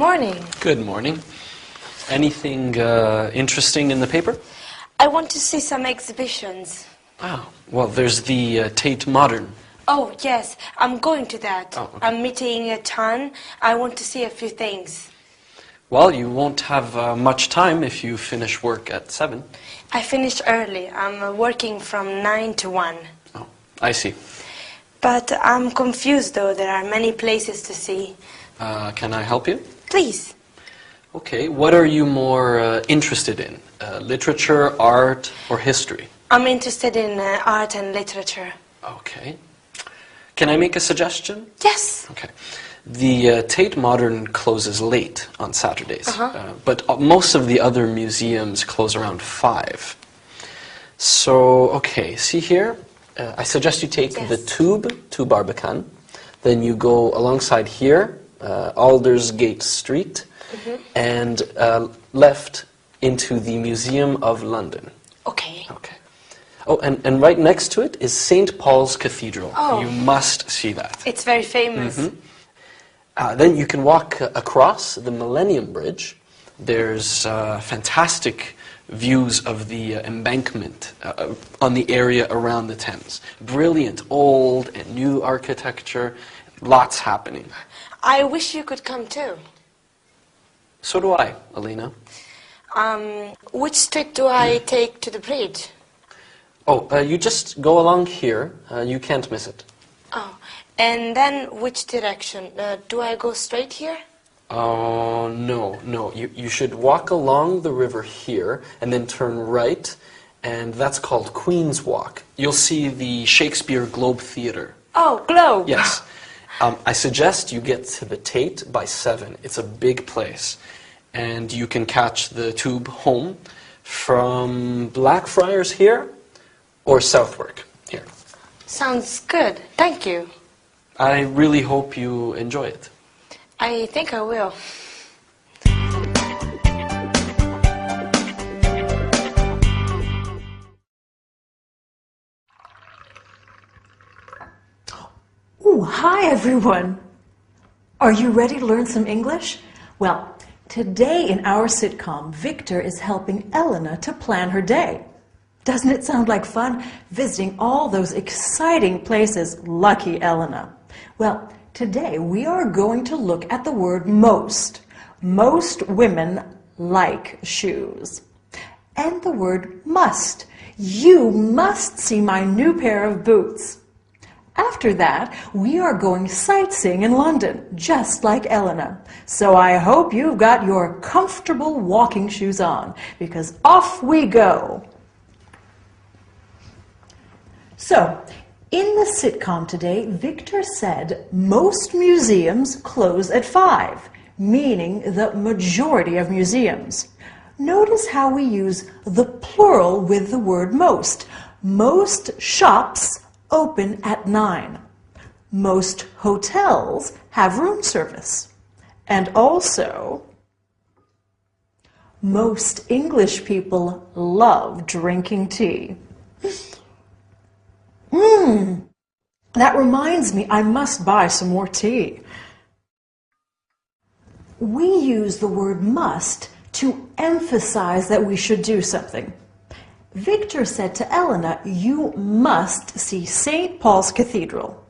morning. Good morning. Anything interesting in the paper? I want to see some exhibitions. Oh, well, there's the Tate Modern. Oh, yes, I'm going to that. Oh, okay. I'm meeting Tan. I want to see a few things. Well, you won't have much time if you finish work at 7. I finished early. I'm working from 9 to 1. Oh, I see. But I'm confused, though. There are many places to see. Can I help you? Please. Okay, what are you more interested in? Literature, art, or history? I'm interested in art and literature. Okay. Can I make a suggestion? Yes. Okay. The Tate Modern closes late on Saturdays, but most of the other museums close around 5. So, okay, see here? I suggest you take the tube to Barbican, then you go alongside here, Aldersgate Street, and left into the Museum of London. Okay. Okay. Oh, and right next to it is St. Paul's Cathedral. Oh. You must see that. It's very famous. Then you can walk across the Millennium Bridge. There's fantastic views of the embankment on the area around the Thames. Brilliant old and new architecture. Lots happening. I wish you could come too. So do I, Alina. Which street do I take to the bridge? Oh, you just go along here. You can't miss it. Oh, and then which direction? Do I go straight here? Oh, no. You should walk along the river here and then turn right, and that's called Queen's Walk. You'll see the Shakespeare Globe Theatre. Oh, Globe. Yes. I suggest you get to the Tate by 7. It's a big place. And you can catch the tube home from Blackfriars here or Southwark here. Sounds good. Thank you. I really hope you enjoy it. I think I will. Ooh, hi everyone! Are you ready to learn some English? Well, today in our sitcom, Victor is helping Elena to plan her day. Doesn't it sound like fun, visiting all those exciting places? Lucky Elena. Well, today we are going to look at the word most. Most women like shoes. And the word must. You must see my new pair of boots. After that, we are going sightseeing in London, just like Elena. So I hope you've got your comfortable walking shoes on, because off we go. So, in the sitcom today, Victor said most museums close at 5, meaning the majority of museums. Notice how we use the plural with the word most. Most shops open at 9. Most hotels have room service. And also, most English people love drinking tea. That reminds me, I must buy some more tea. We use the word must to emphasize that we should do something. Victor said to Elena, you must see St. Paul's Cathedral.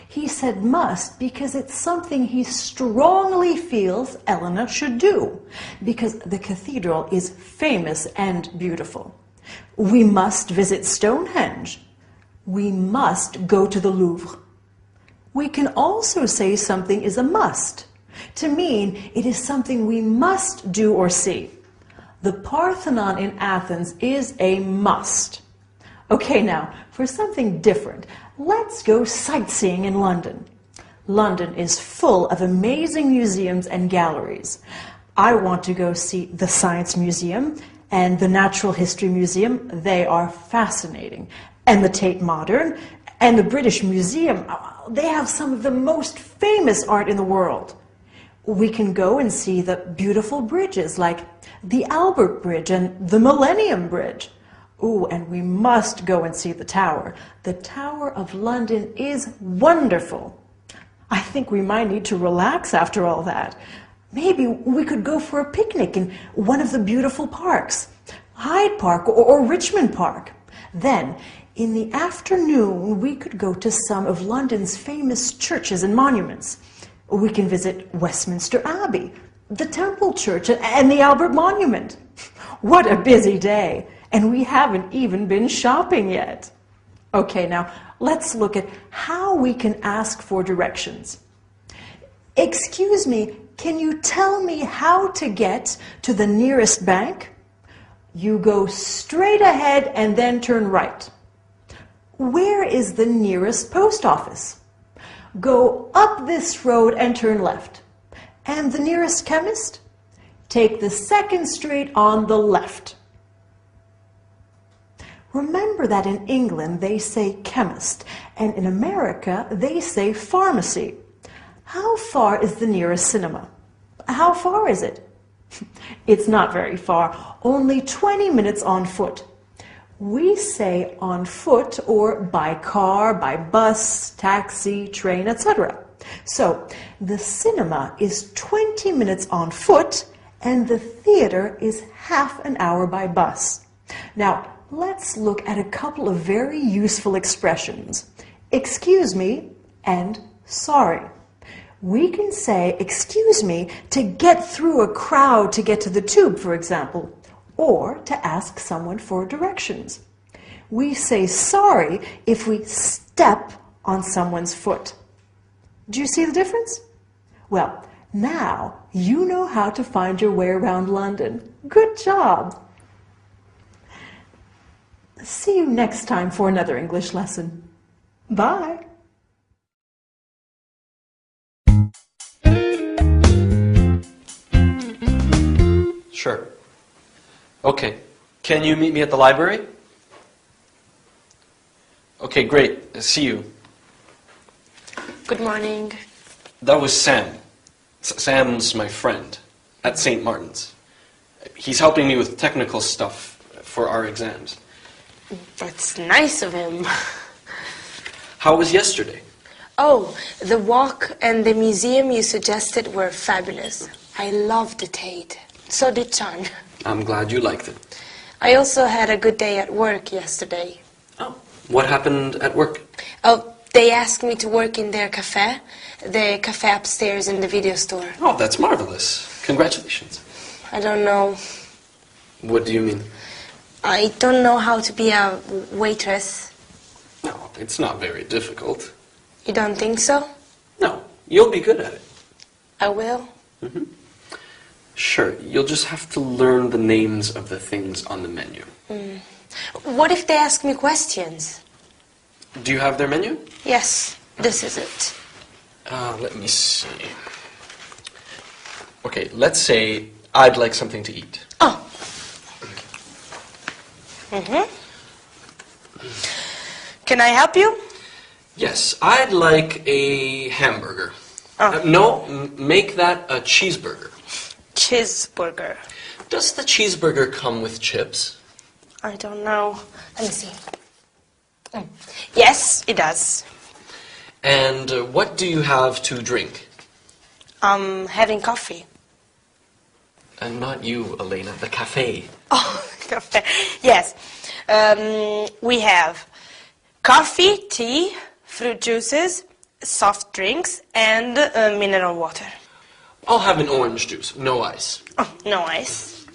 He said must because it's something he strongly feels Elena should do, because the cathedral is famous and beautiful. We must visit Stonehenge. We must go to the Louvre. We can also say something is a must, to mean it is something we must do or see. The Parthenon in Athens is a must. Okay, now, for something different, let's go sightseeing in London. London is full of amazing museums and galleries. I want to go see the Science Museum and the Natural History Museum. They are fascinating. And the Tate Modern and the British Museum, they have some of the most famous art in the world. We can go and see the beautiful bridges like the Albert Bridge and the Millennium Bridge. Ooh, and we must go and see the Tower. The Tower of London is wonderful. I think we might need to relax after all that. Maybe we could go for a picnic in one of the beautiful parks, Hyde Park or Richmond Park. Then, in the afternoon, we could go to some of London's famous churches and monuments. We can visit Westminster Abbey, the Temple Church, and the Albert Monument. What a busy day! And we haven't even been shopping yet. Okay, now let's look at how we can ask for directions. Excuse me, can you tell me how to get to the nearest bank? You go straight ahead and then turn right. Where is the nearest post office? Go up this road and turn left. And the nearest chemist? Take the second street on the left. Remember that in England they say chemist, and in America they say pharmacy. How far is the nearest cinema? How far is it? It's not very far, only 20 minutes on foot. We say on foot or by car, by bus, taxi, train, etc. So the cinema is 20 minutes on foot and the theater is half an hour by bus. Now, let's look at a couple of very useful expressions. Excuse me and sorry. We can say excuse me to get through a crowd to get to the tube, for example, or to ask someone for directions. We say sorry if we step on someone's foot. Do you see the difference? Well, now you know how to find your way around London. Good job! See you next time for another English lesson. Bye! Sure. Okay. Can you meet me at the library? Okay, great. See you. Good morning. That was Sam. Sam's my friend at St. Martin's. He's helping me with technical stuff for our exams. That's nice of him. How was yesterday? Oh, the walk and the museum you suggested were fabulous. I loved the Tate. So did Chan. I'm glad you liked it. I also had a good day at work yesterday. Oh, what happened at work? Oh, they asked me to work in their cafe, the cafe upstairs in the video store. Oh, that's marvelous. Congratulations. I don't know. What do you mean? I don't know how to be a waitress. No, it's not very difficult. You don't think so? No, you'll be good at it. I will. Mm-hmm. Sure, you'll just have to learn the names of the things on the menu. What if they ask me questions? Do you have their menu? Yes, this is it. Let me see. Okay, let's say I'd like something to eat. Oh. Can I help you? Yes, I'd like a hamburger. Oh. No, make that a cheeseburger. Cheeseburger. Does the cheeseburger come with chips? I don't know. Let me see. Yes, it does. And what do you have to drink? Having coffee. And not you, Elena, the cafe. Oh, coffee. Yes. We have coffee, tea, fruit juices, soft drinks, and mineral water. I'll have an orange juice, no ice. Oh, no ice.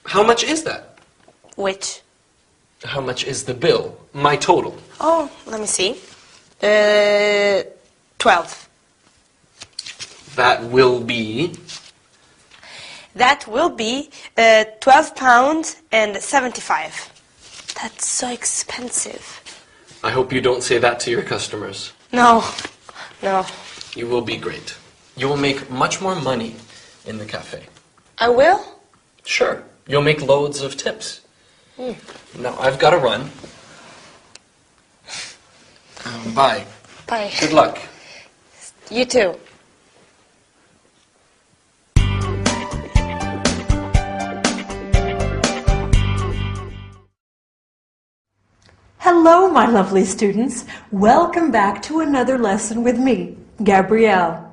How much is that? Which? How much is the bill? My total. Oh, let me see. 12. That will be... That will be £12.75. That's so expensive. I hope you don't say that to your customers. No. You will be great. You will make much more money in the cafe. I will? Sure. You'll make loads of tips. Now, I've got to run. Bye. Bye. Good luck. You too. Hello, my lovely students. Welcome back to another lesson with me, Gabrielle.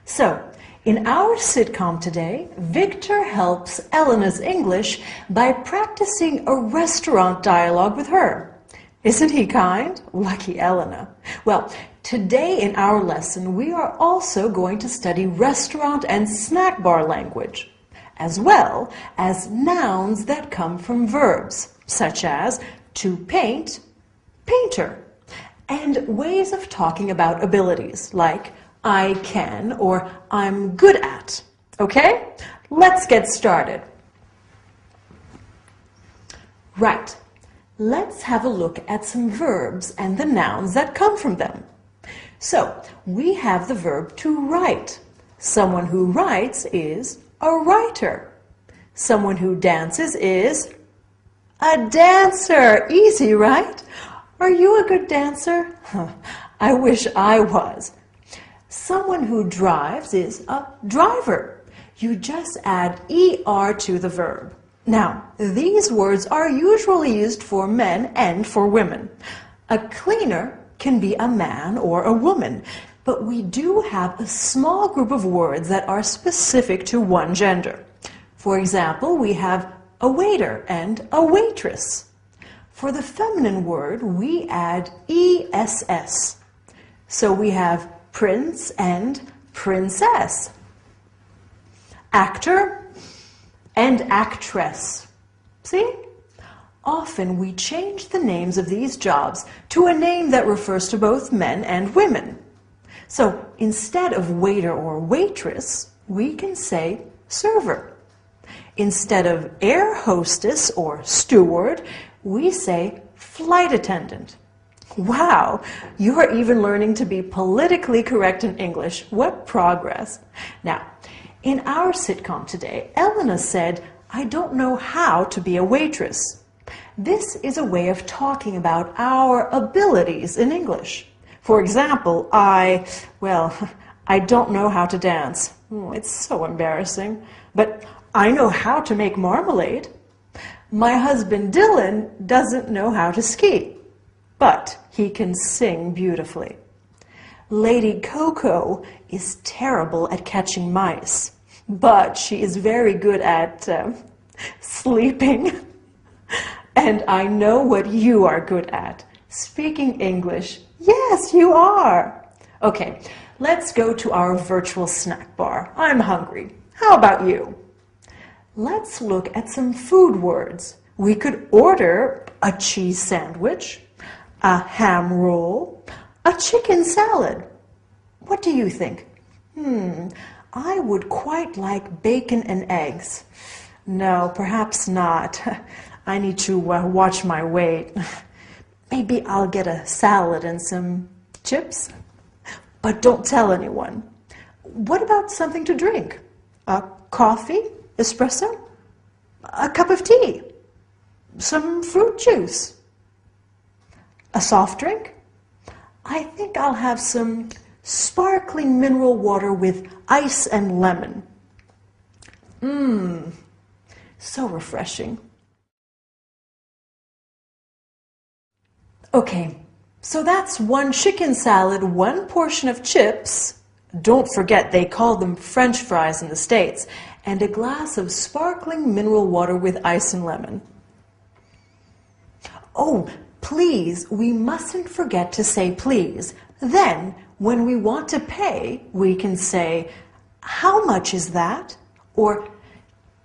So, In our sitcom today, Victor helps Elena's English by practicing a restaurant dialogue with her. Isn't he kind? Lucky Elena. Well, today in our lesson, we are also going to study restaurant and snack bar language, as well as nouns that come from verbs, such as to paint, painter, and ways of talking about abilities, like I can or I'm good at. Okay? Let's get started. Right. Let's have a look at some verbs and the nouns that come from them. So, we have the verb to write. Someone who writes is a writer. Someone who dances is a dancer. Easy, right? Are you a good dancer? I wish I was. Someone who drives is a driver. You just add ER to the verb. Now, these words are usually used for men and for women. A cleaner can be a man or a woman, but we do have a small group of words that are specific to one gender. For example, we have a waiter and a waitress. For the feminine word, we add ESS. So we have prince and princess, actor and actress. See? Often we change the names of these jobs to a name that refers to both men and women. So instead of waiter or waitress, we can say server. Instead of air hostess or steward, we say flight attendant. Wow, you are even learning to be politically correct in English. What progress. Now, in our sitcom today, Elena said, I don't know how to be a waitress. This is a way of talking about our abilities in English. For example, I don't know how to dance. It's so embarrassing. But I know how to make marmalade. My husband Dylan doesn't know how to ski, but he can sing beautifully. Lady Coco is terrible at catching mice, but she is very good at sleeping. And I know what you are good at, speaking English. Yes, you are. Okay, let's go to our virtual snack bar. I'm hungry. How about you? Let's look at some food words. We could order a cheese sandwich, a ham roll, a chicken salad. What do you think? I would quite like bacon and eggs. No, perhaps not. I need to watch my weight. Maybe I'll get a salad and some chips. But don't tell anyone. What about something to drink? A coffee? Espresso? A cup of tea? Some fruit juice? A soft drink? I think I'll have some sparkling mineral water with ice and lemon. So refreshing. Okay, so that's one chicken salad, one portion of chips. Don't forget they call them French fries in the States. And a glass of sparkling mineral water with ice and lemon. Oh, please, we mustn't forget to say please. Then, when we want to pay, we can say, how much is that? Or,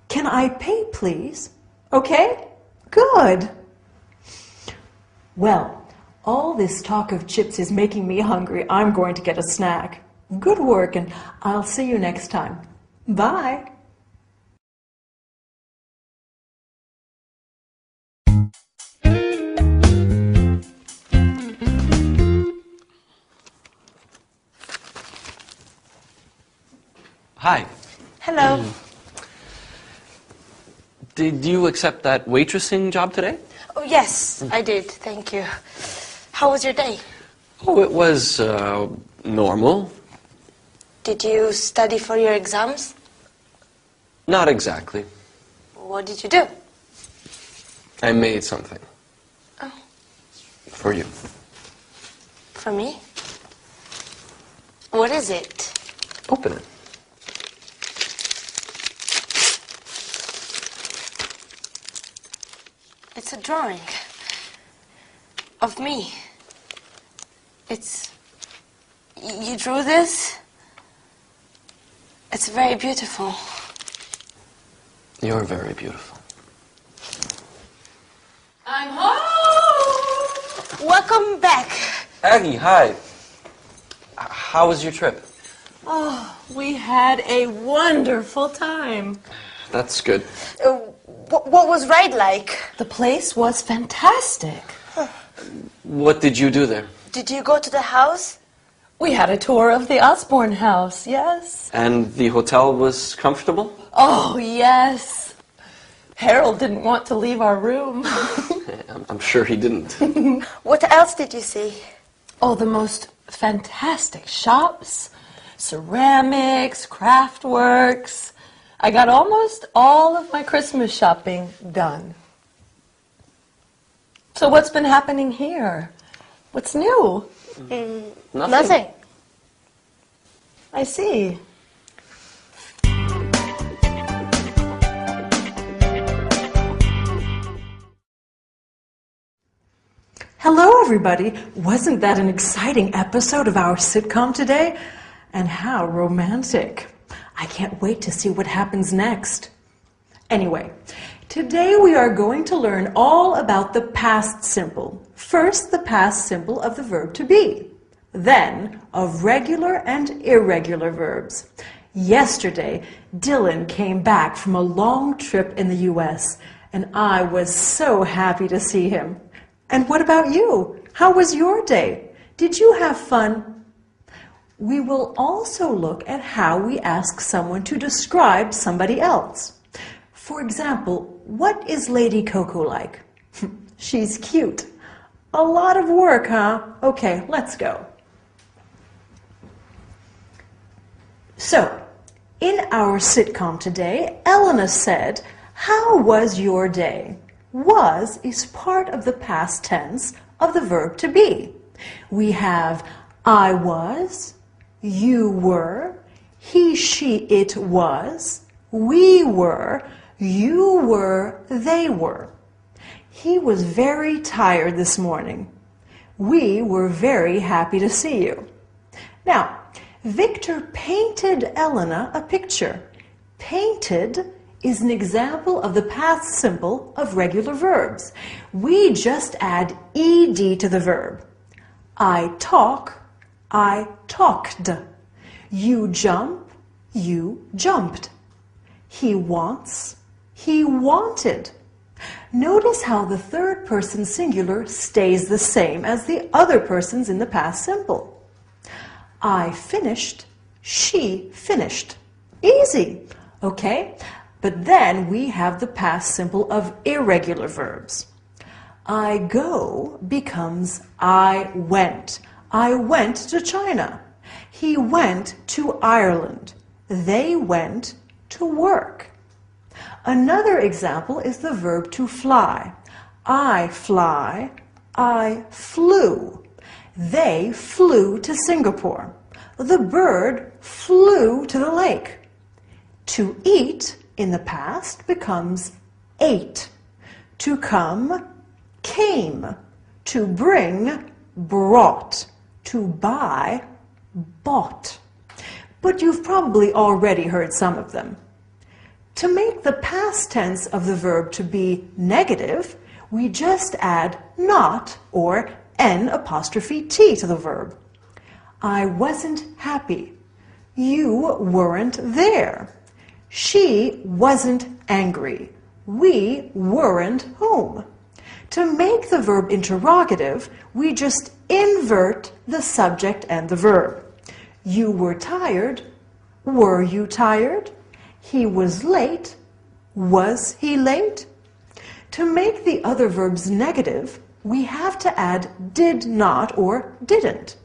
can I pay, please? Okay? Good. Well, all this talk of chips is making me hungry. I'm going to get a snack. Good work, and I'll see you next time. Bye. Hi. Hello. Did you accept that waitressing job today? Oh, yes, I did. Thank you. How was your day? Oh, it was normal. Did you study for your exams? Not exactly. What did you do? I made something. Oh. For you. For me? What is it? Open it. It's a drawing of me. You drew this? It's very beautiful. You're very beautiful. I'm home! Welcome back. Aggie, hi. How was your trip? Oh, we had a wonderful time. That's good. What was Ride like? The place was fantastic. What did you do there? Did you go to the house? We had a tour of the Osborne house, yes. And the hotel was comfortable? Oh, yes. Harold didn't want to leave our room. I'm sure he didn't. What else did you see? Oh, the most fantastic shops, ceramics, craft works. I got almost all of my Christmas shopping done. So what's been happening here? What's new? Nothing. I see. Hello, everybody. Wasn't that an exciting episode of our sitcom today? And how romantic. I can't wait to see what happens next. Anyway, today we are going to learn all about the past simple. First, the past simple of the verb to be. Then, of regular and irregular verbs. Yesterday, Dylan came back from a long trip in the U.S., and I was so happy to see him. And what about you? How was your day? Did you have fun? We will also look at how we ask someone to describe somebody else. For example, what is Lady Coco like? She's cute. A lot of work, huh? Okay, let's go. So, in our sitcom today, Elena said, "How was your day?" Was is part of the past tense of the verb to be. We have I was, you were, he, she, it was, we were, you were, they were. He was very tired this morning. We were very happy to see you. Now, Victor painted Elena a picture. Painted is an example of the past simple of regular verbs. We just add ed to the verb. I talk, I talked. You jump, you jumped. He wants, he wanted. Notice how the third person singular stays the same as the other persons in the past simple. I finished, she finished. Easy, okay? But then we have the past simple of irregular verbs. I go becomes I went. I went to China. He went to Ireland. They went to work. Another example is the verb to fly. I fly, I flew. They flew to Singapore. The bird flew to the lake. To eat in the past becomes ate. To come, came. To bring, brought. To buy, bought. But you've probably already heard some of them. To make the past tense of the verb to be negative, we just add not or N''T to the verb. I wasn't happy. You weren't there. She wasn't angry. We weren't home. To make the verb interrogative, we just invert the subject and the verb. You were tired. Were you tired? He was late. Was he late? To make the other verbs negative, we have to add did not or didn't.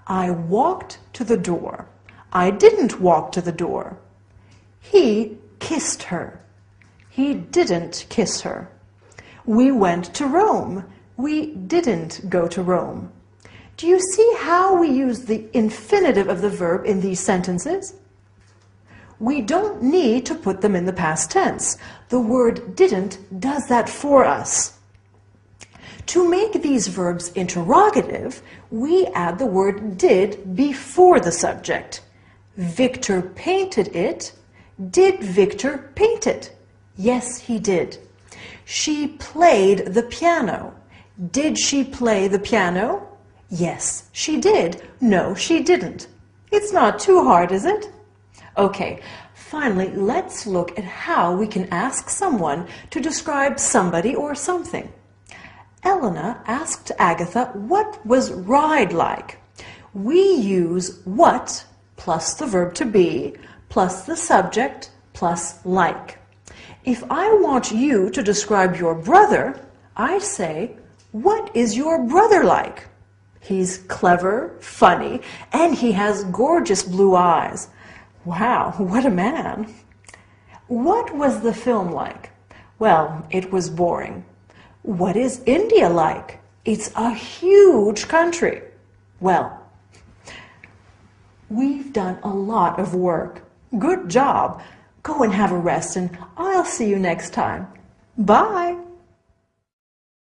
I walked to the door. I didn't walk to the door. He kissed her. He didn't kiss her. We went to Rome. We didn't go to Rome. Do you see how we use the infinitive of the verb in these sentences? We don't need to put them in the past tense. The word didn't does that for us. To make these verbs interrogative, we add the word did before the subject. Victor painted it. Did Victor paint it? Yes, he did. She played the piano. Did she play the piano? Yes, she did. No, she didn't. It's not too hard, is it? Okay, finally, let's look at how we can ask someone to describe somebody or something. Elena asked Agatha what was ride like. We use what plus the verb to be plus the subject plus like. If I want you to describe your brother, I say, what is your brother like? He's clever, funny, and he has gorgeous blue eyes. Wow, what a man. What was the film like? Well, it was boring. What is India like? It's a huge country. Well, we've done a lot of work. Good job. Go and have a rest, and I'll see you next time. Bye.